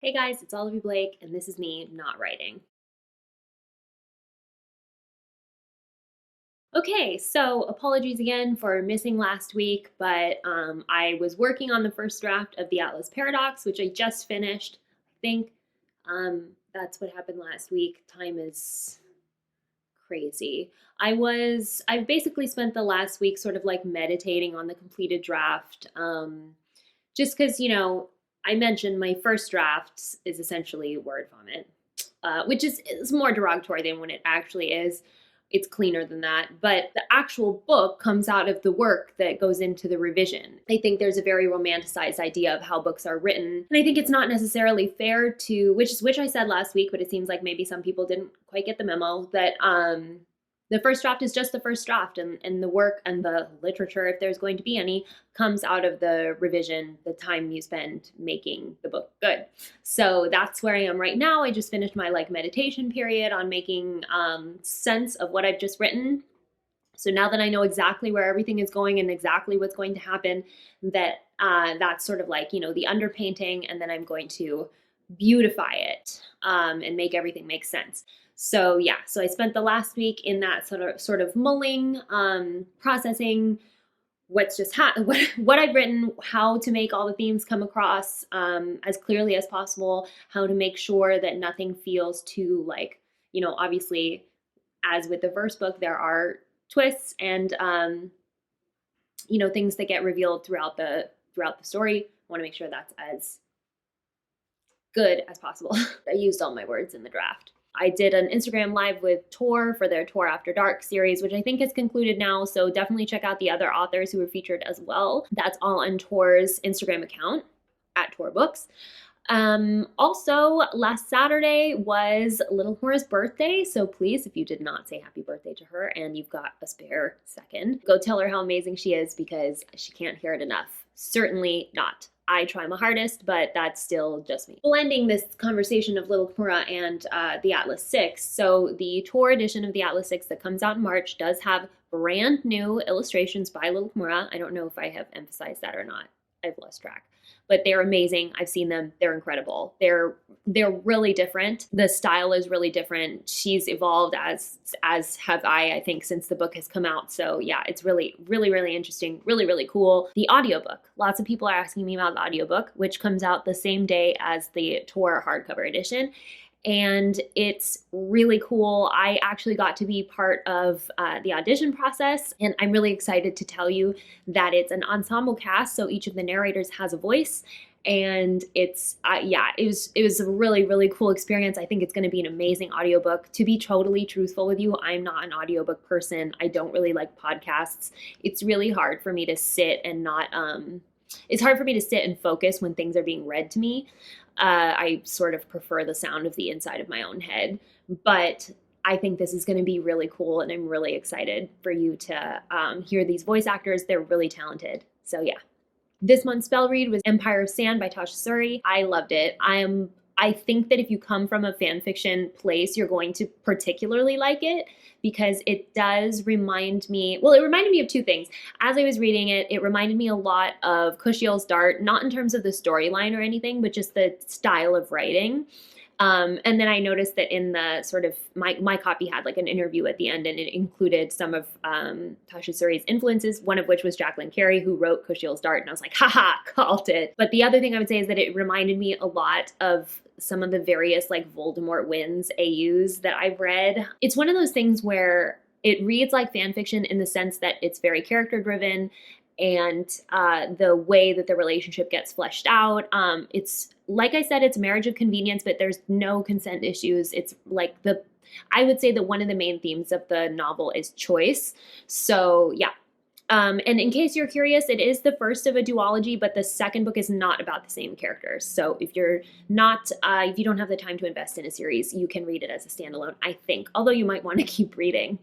Hey guys, it's Olivie Blake, and this is me not writing. Okay, so apologies again for missing last week, but I was working on the first draft of the Atlas Paradox, which I just finished. I think that's what happened last week. Time is crazy. I've basically spent the last week sort of like meditating on the completed draft, just because, I mentioned my first draft is essentially word vomit, which is more derogatory than what it actually is. It's cleaner than that. But the actual book comes out of the work that goes into the revision. I think there's a very romanticized idea of how books are written. And I think it's not necessarily fair to, which I said last week, but it seems like maybe some people didn't quite get the memo, that the first draft is just the first draft, and the work and the literature, if there's going to be any, comes out of the revision, the time you spend making the book good. So that's where I am right now. I just finished my meditation period on making sense of what I've just written. So now that I know exactly where everything is going and exactly what's going to happen, that's sort of the underpainting, and then I'm going to beautify it and make everything make sense. So yeah, so I spent the last week in that sort of mulling, processing what's just what I've written, how to make all the themes come across as clearly as possible, how to make sure that nothing feels too obviously, as with the verse book, there are twists and things that get revealed throughout the story. I want to make sure that's as good as possible. I used all my words in the draft. I did an Instagram live with Tor for their Tor After Dark series, which I think has concluded now. So definitely check out the other authors who were featured as well. That's all on Tor's Instagram account at Tor Books. Also, last Saturday was Little Hora's birthday. So please, if you did not say happy birthday to her and you've got a spare second, go tell her how amazing she is, because she can't hear it enough. Certainly not. I try my hardest, but that's still just me. Blending this conversation of Little Kimura and the Atlas 6. So the Tor edition of the Atlas 6 that comes out in March does have brand new illustrations by Little Kimura. I don't know if I have emphasized that or not. I've lost track. But they're amazing. I've seen them. They're incredible. They're really different. The style is really different. She's evolved as have I think, since the book has come out. So yeah, it's really, really, really interesting. Really, really cool. The audiobook. Lots of people are asking me about the audiobook, which comes out the same day as the Tor hardcover edition. And it's really cool. I actually got to be part of the audition process, and I'm really excited to tell you that it's an ensemble cast, so each of the narrators has a voice, and it's it was a really, really cool experience. I think it's going to be an amazing audiobook. To be totally truthful with you, I'm not an audiobook person. I don't really like podcasts. It's really hard for me to sit and not it's hard for me to sit and focus when things are being read to me. I sort of prefer the sound of the inside of my own head, but I think this is going to be really cool, and I'm really excited for you to hear these voice actors. They're really talented. So yeah. This month's spell read was Empire of Sand by Tasha Suri. I loved it. I think that if you come from a fan fiction place, you're going to particularly like it, because it does remind me, well, it reminded me of two things. As I was reading it, it reminded me a lot of Kushiel's Dart, not in terms of the storyline or anything, but just the style of writing. And then I noticed that in the sort of, my copy had like an interview at the end, and it included some of Tasha Suri's influences, one of which was Jacqueline Carey, who wrote Kushiel's Dart, and I was like, haha, called it. But the other thing I would say is that it reminded me a lot of some of the various Voldemort wins AUs that I've read. It's one of those things where it reads like fan fiction in the sense that it's very character driven, and the way that the relationship gets fleshed out. It's, like I said, it's a marriage of convenience, but there's no consent issues. It's I would say that one of the main themes of the novel is choice. So yeah. And in case you're curious, it is the first of a duology, but the second book is not about the same characters. So if you're not, if you don't have the time to invest in a series, you can read it as a standalone, I think, although you might want to keep reading.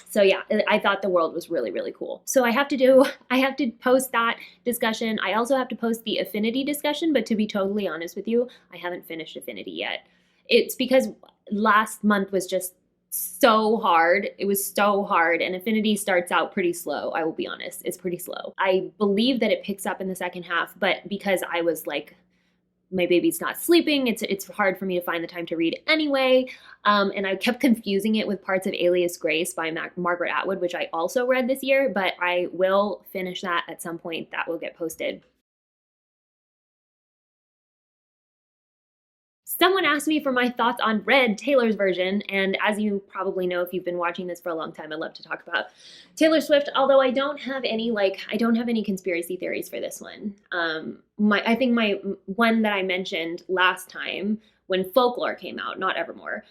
So yeah, I thought the world was really, really cool. So I have to post that discussion. I also have to post the Affinity discussion, but to be totally honest with you, I haven't finished Affinity yet. It's because last month was just so hard. It was so hard, and Affinity starts out pretty slow. I will be honest. It's pretty slow. I believe that it picks up in the second half, but because I was my baby's not sleeping. It's hard for me to find the time to read anyway. And I kept confusing it with parts of Alias Grace by Margaret Atwood, which I also read this year, but I will finish that at some point. That will get posted. Someone asked me for my thoughts on Red, Taylor's version, and as you probably know if you've been watching this for a long time, I love to talk about Taylor Swift, although I don't have any conspiracy theories for this one. I think my one that I mentioned last time when Folklore came out, not Evermore,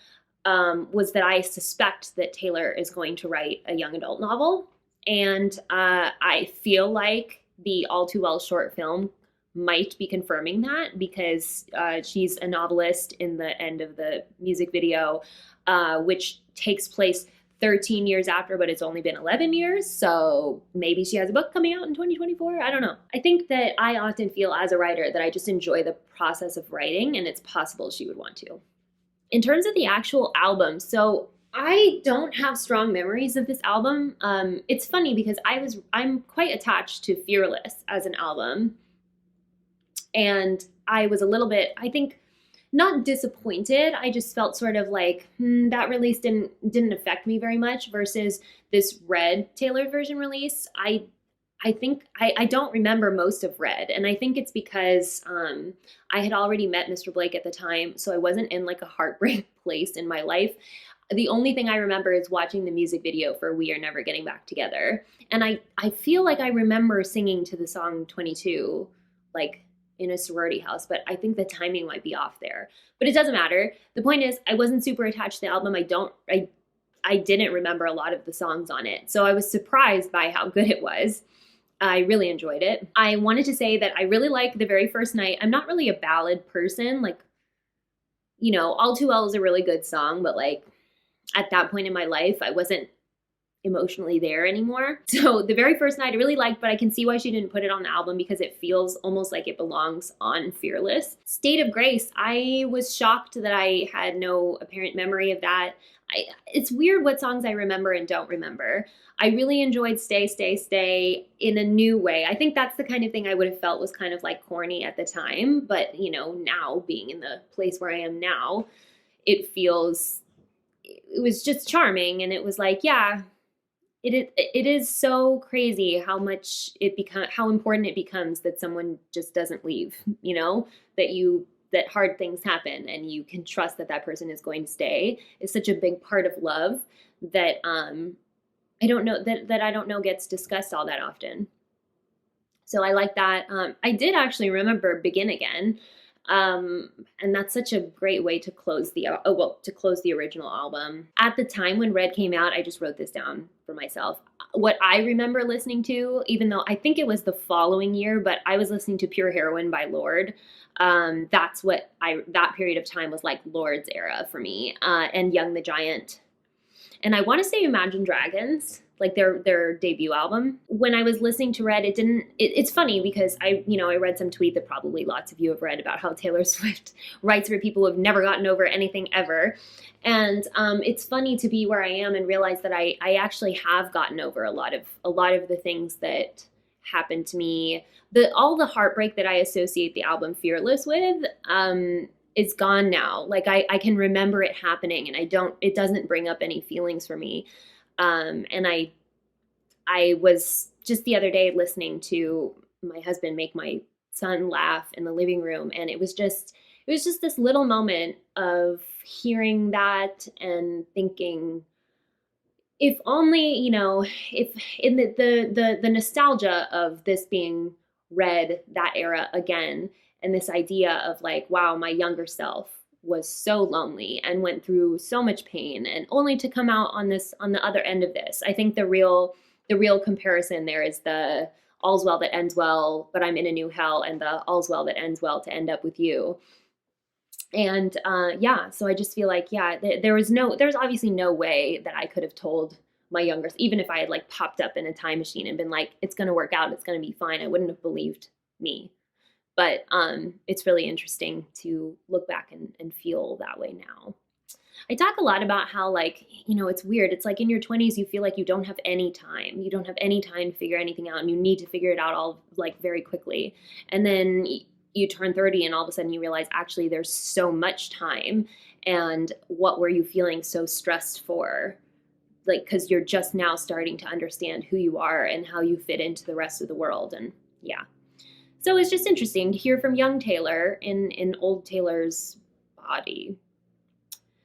was that I suspect that Taylor is going to write a young adult novel, and I feel like the All Too Well short film might be confirming that, because she's a novelist in the end of the music video, which takes place 13 years after, but it's only been 11 years. So maybe she has a book coming out in 2024. I don't know. I think that I often feel as a writer that I just enjoy the process of writing, and it's possible she would want to. In terms of the actual album, so I don't have strong memories of this album. It's funny because I'm quite attached to Fearless as an album. And I was a little bit, I think, not disappointed. I just felt sort of like, that release didn't affect me very much, versus this Red Taylor version release. I think I don't remember most of Red. And I think it's because I had already met Mr. Blake at the time. So I wasn't in like a heartbreak place in my life. The only thing I remember is watching the music video for We Are Never Getting Back Together. And I feel like I remember singing to the song 22, like in a sorority house, but I think the timing might be off there. But it doesn't matter. The point is, I wasn't super attached to the album. I didn't remember a lot of the songs on it. So I was surprised by how good it was. I really enjoyed it. I wanted to say that I really like The Very First Night. I'm not really a ballad person. Like, you know, All Too Well is a really good song, but like at that point in my life, I wasn't emotionally there anymore. So The Very First Night I really liked, but I can see why she didn't put it on the album, because it feels almost like it belongs on Fearless. State of Grace, I was shocked that I had no apparent memory of that. It's weird what songs I remember and don't remember. I really enjoyed Stay, Stay, Stay in a new way. I think that's the kind of thing I would have felt was kind of like corny at the time, but you know, now being in the place where I am now, it was just charming, and it was like, yeah, it is so crazy how much how important it becomes that someone just doesn't leave, you know, that hard things happen and you can trust that that person is going to stay is such a big part of love that I don't know gets discussed all that often. So I like that. I did actually remember Begin Again. And that's such a great way to close the original album. At the time when Red came out, I just wrote this down for myself. What I remember listening to, even though I think it was the following year, but I was listening to Pure Heroine by Lorde. That's what that period of time was like Lorde's era for me, and Young the Giant. And I want to say Imagine Dragons, like their debut album. When I was listening to Red, it's funny because I read some tweet that probably lots of you have read about how Taylor Swift writes for people who have never gotten over anything ever. And it's funny to be where I am and realize that I actually have gotten over a lot of the things that happened to me. All the heartbreak that I associate the album Fearless with, is gone now. Like I can remember it happening, and it doesn't bring up any feelings for me. And I was just the other day listening to my husband make my son laugh in the living room, and it was just this little moment of hearing that and thinking, if only, if in the nostalgia of this being read that era again, and this idea of like, wow, my younger self was so lonely and went through so much pain, and only to come out on the other end of this. I think the real comparison there is the all's well that ends well, but I'm in a new hell, and the all's well that ends well to end up with you. And so I just feel like, there's obviously no way that I could have told my younger, even if I had like popped up in a time machine and been like, it's going to work out, it's going to be fine, I wouldn't have believed me. But it's really interesting to look back and feel that way now. I talk a lot about how, like, it's weird. It's like in your 20s, you feel like you don't have any time. You don't have any time to figure anything out, and you need to figure it out all like very quickly. And then, you turn 30 and all of a sudden you realize actually there's so much time, and what were you feeling so stressed for? Like, because you're just now starting to understand who you are and how you fit into the rest of the world. And yeah. So it's just interesting to hear from young Taylor in old Taylor's body.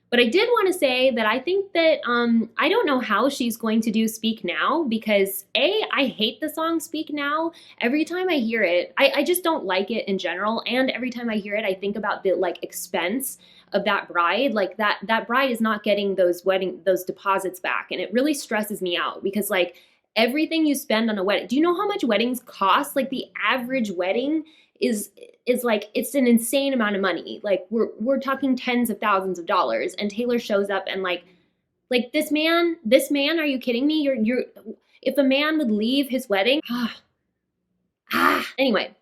But I did want to say that I think that I don't know how she's going to do Speak Now, because I hate the song Speak Now. Every time I hear it, I just don't like it in general. And every time I hear it, I think about the like expense of that bride. Like that bride is not getting those deposits back. And it really stresses me out, because like everything you spend on a wedding, do you know how much weddings cost? Like the average wedding is like, it's an insane amount of money. Like we're talking tens of thousands of dollars, and Taylor shows up and like this man, are you kidding me? You're if a man would leave his wedding, anyway,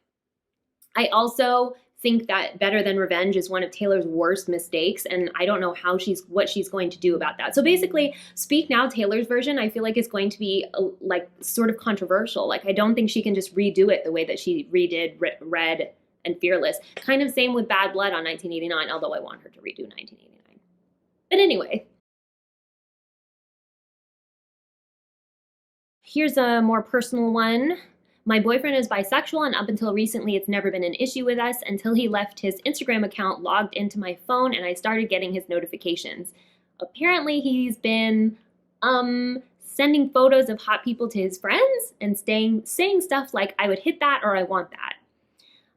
I also think that Better Than Revenge is one of Taylor's worst mistakes, and I don't know what she's going to do about that. So basically, Speak Now, Taylor's version, I feel like is going to be like sort of controversial. Like I don't think she can just redo it the way that she redid Red and Fearless. Kind of same with Bad Blood on 1989, although I want her to redo 1989. But anyway, here's a more personal one. My boyfriend is bisexual, and up until recently, it's never been an issue with us until he left his Instagram account logged into my phone and I started getting his notifications. Apparently, he's been sending photos of hot people to his friends and saying stuff like, I would hit that or I want that.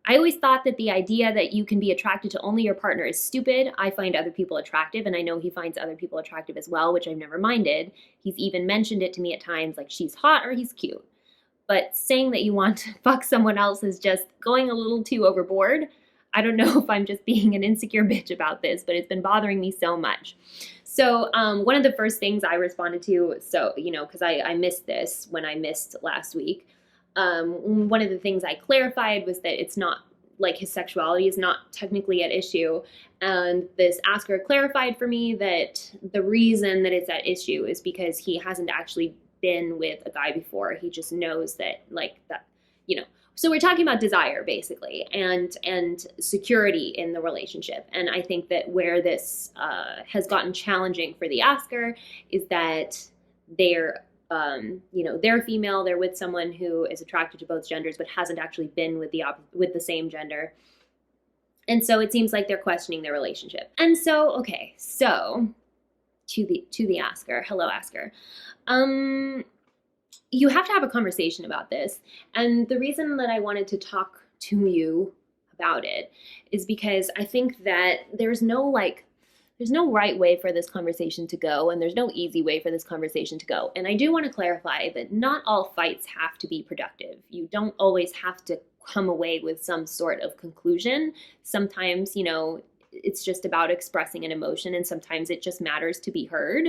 I always thought that the idea that you can be attracted to only your partner is stupid. I find other people attractive, and I know he finds other people attractive as well, which I've never minded. He's even mentioned it to me at times, like she's hot or he's cute. But saying that you want to fuck someone else is just going a little too overboard. I don't know if I'm just being an insecure bitch about this, but it's been bothering me so much. So one of the first things I responded to, so, because I missed this when I missed last week. One of the things I clarified was that it's not like his sexuality is not technically at issue. And this asker clarified for me that the reason that it's at issue is because he hasn't actually been with a guy before. He just knows that so we're talking about desire basically, and security in the relationship. And I think that where this has gotten challenging for the asker is that they're female, they're with someone who is attracted to both genders but hasn't actually been with the same gender. And so it seems like they're questioning their relationship. And so to the asker, hello asker. You have to have a conversation about this. And the reason that I wanted to talk to you about it is because I think that there's no right way for this conversation to go, and there's no easy way for this conversation to go. And I do want to clarify that not all fights have to be productive. You don't always have to come away with some sort of conclusion. Sometimes, it's just about expressing an emotion, and sometimes it just matters to be heard.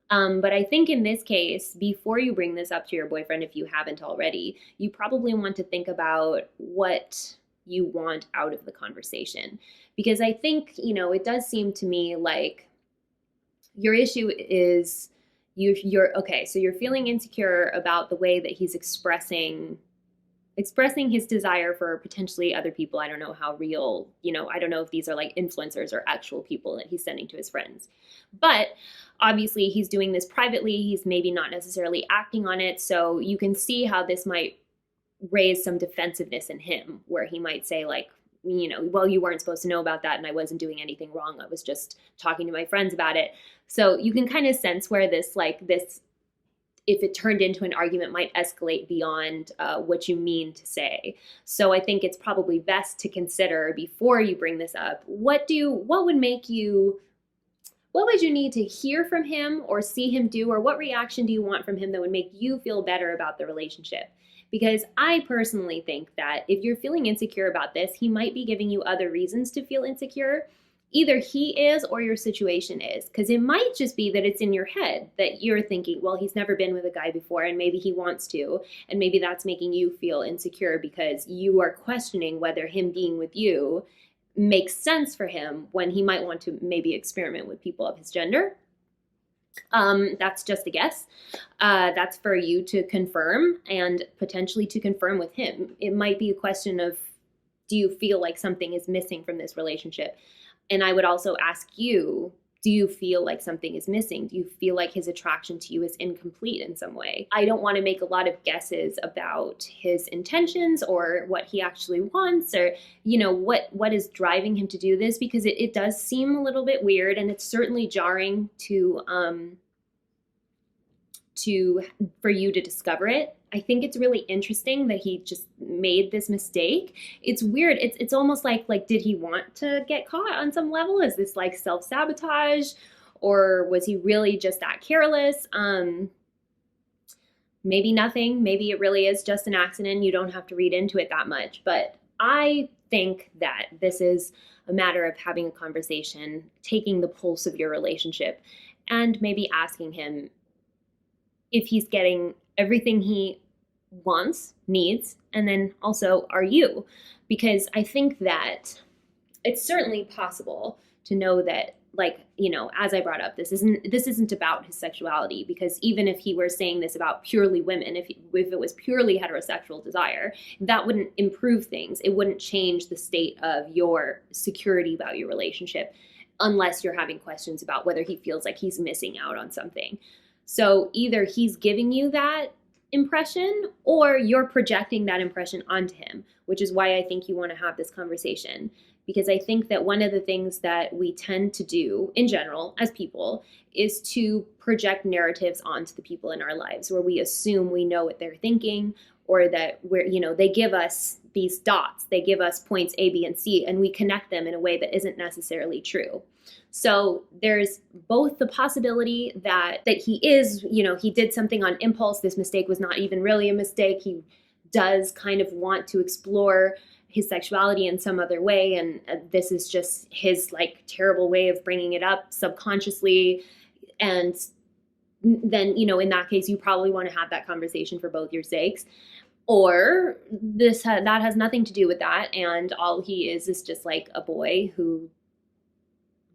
But I think in this case, before you bring this up to your boyfriend, if you haven't already, you probably want to think about what you want out of the conversation. Because I think, it does seem to me like your issue is so you're feeling insecure about the way that he's expressing his desire for potentially other people. I don't know how real, I don't know if these are like influencers or actual people that he's sending to his friends. But obviously he's doing this privately. He's maybe not necessarily acting on it. So you can see how this might raise some defensiveness in him, where he might say like, well, you weren't supposed to know about that and I wasn't doing anything wrong. I was just talking to my friends about it. So you can kind of sense where this, if it turned into an argument, might escalate beyond what you mean to say. So I think it's probably best to consider before you bring this up, what would you need to hear from him or see him do, or what reaction do you want from him that would make you feel better about the relationship? Because I personally think that if you're feeling insecure about this, he might be giving you other reasons to feel insecure. Either he is or your situation is, because it might just be that it's in your head that you're thinking, well, he's never been with a guy before and maybe he wants to, and maybe that's making you feel insecure because you are questioning whether him being with you makes sense for him when he might want to maybe experiment with people of his gender. That's just a guess. That's for you to confirm and potentially to confirm with him. It might be a question of Do you feel like something is missing from this relationship? And I would also ask you, do you feel like something is missing? Do you feel like his attraction to you is incomplete in some way? I don't want to make a lot of guesses about his intentions or what he actually wants, or, you know, what is driving him to do this, because it does seem a little bit weird, and it's certainly jarring for you to discover it. I think it's really interesting that he just made this mistake. It's weird. It's almost like did he want to get caught on some level? Is this like self-sabotage, or was he really just that careless? Maybe nothing. Maybe it really is just an accident. You don't have to read into it that much. But I think that this is a matter of having a conversation, taking the pulse of your relationship, and maybe asking him if he's getting everything he wants, needs, and then also, are you? Because I think that it's certainly possible to know that, like, you know, as I brought up, this isn't about his sexuality, because even if he were saying this about purely women, if it was purely heterosexual desire, that wouldn't improve things. It wouldn't change the state of your security about your relationship, unless you're having questions about whether he feels like he's missing out on something. So either he's giving you that impression, or you're projecting that impression onto him, which is why I think you want to have this conversation. Because I think that one of the things that we tend to do in general as people is to project narratives onto the people in our lives, where we assume we know what they're thinking, or that they give us these dots, they give us points A, B, and C, and we connect them in a way that isn't necessarily true. So there's both the possibility that he is, he did something on impulse. This mistake was not even really a mistake. He does kind of want to explore his sexuality in some other way, and this is just his like terrible way of bringing it up subconsciously. And then, in that case, you probably want to have that conversation for both your sakes. Or that has nothing to do with that, and all he is just like a boy who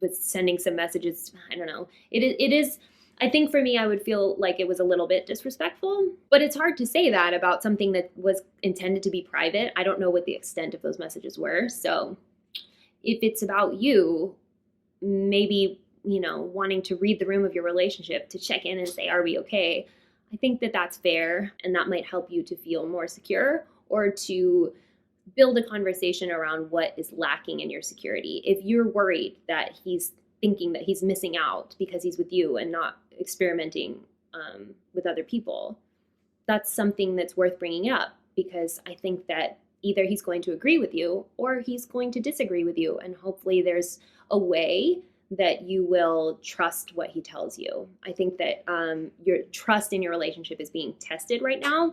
was sending some messages. I don't know. It is. I think for me, I would feel like it was a little bit disrespectful, but it's hard to say that about something that was intended to be private. I don't know what the extent of those messages were. So if it's about you, maybe, wanting to read the room of your relationship to check in and say, are we okay? I think that that's fair, and that might help you to feel more secure, or to build a conversation around what is lacking in your security. If you're worried that he's thinking that he's missing out because he's with you and not experimenting with other people, that's something that's worth bringing up, because I think that either he's going to agree with you or he's going to disagree with you, and hopefully there's a way that you will trust what he tells you. I think that your trust in your relationship is being tested right now.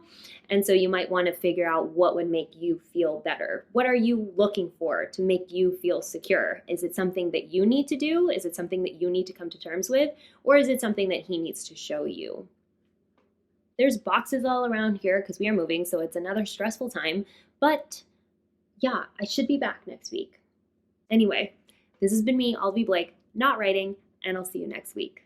And so you might want to figure out what would make you feel better. What are you looking for to make you feel secure? Is it something that you need to do? Is it something that you need to come to terms with? Or is it something that he needs to show you? There's boxes all around here because we are moving, so it's another stressful time. But yeah, I should be back next week. Anyway, this has been me, Olivie Blake, not writing, and I'll see you next week.